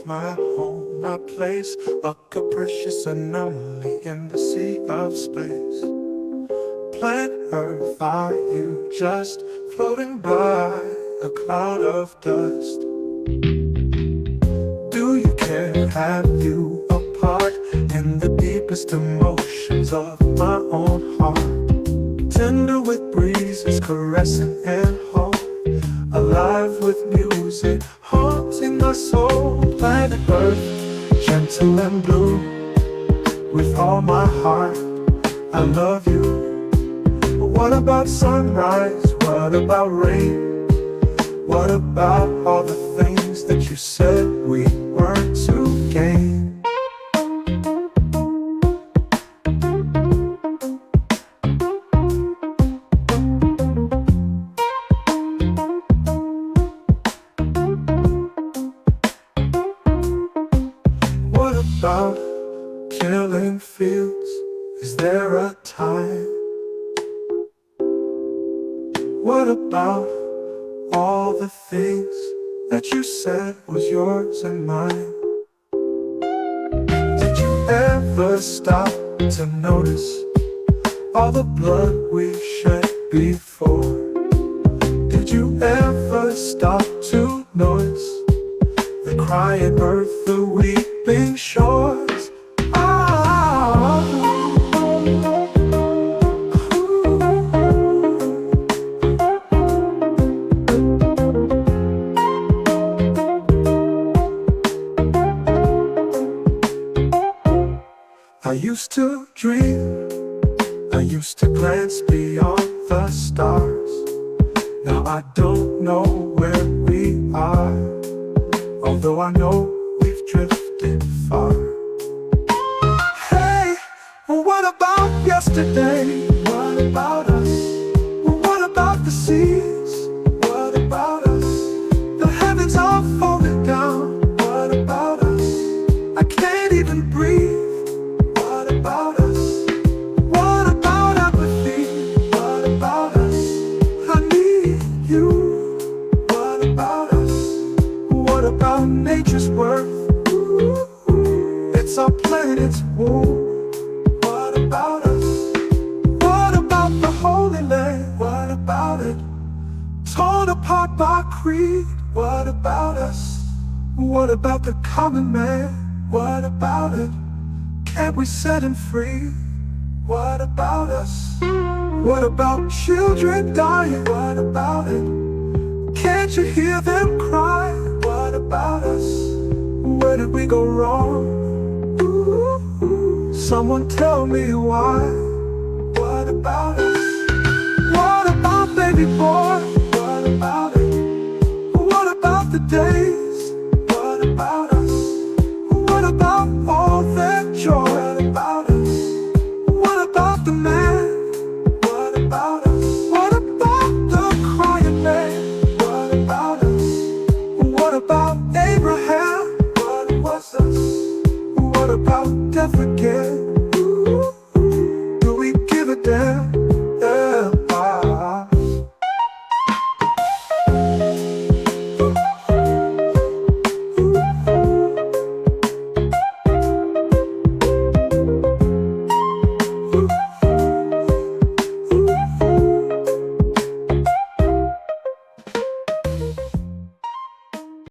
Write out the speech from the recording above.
My home, my place, a capricious anomaly in the sea of space. Planet Earth, are you just floating by a cloud of dust? Do you care? Have you a part in the deepest emotions of my own heart? Tender with breezes, caressing and home, alive with music, haunting my soul. Planet Earth, gentle and blue, with all my heart, I love you. But what about sunrise? What about rain? What about all the things that you said we weren't to gain? What about killing fields? Is there a time? What about all the things that you said was yours and mine? Did you ever stop to notice all the blood we've shed before? Did you ever stop to notice the crying earth, the weeping shores? I used to dream, I used to glance beyond the stars. Now I don't know where we are, although I know we've drifted far. Hey, what about yesterday? What about us? What about the seas? What about us? The heavens are falling down. What about us? I can't even breathe. What about us? What about apathy? What about us? I need you. What about us? What about nature's worth? It's our planet's womb. What about us? What about the Holy Land? What about it? Torn apart by creed. What about us? What about the common man? What about it? Can't we set him free? What about us? What about children dying? What about it? Can't you hear them cry? What about us? Where did we go wrong? Someone tell me why. What about us? What about baby boy? What about it? What about the days? What about us? What about all that joy? What about us? What about the man? What about us? What about the crying man? What about us? What about Abraham? What was us? What about death again?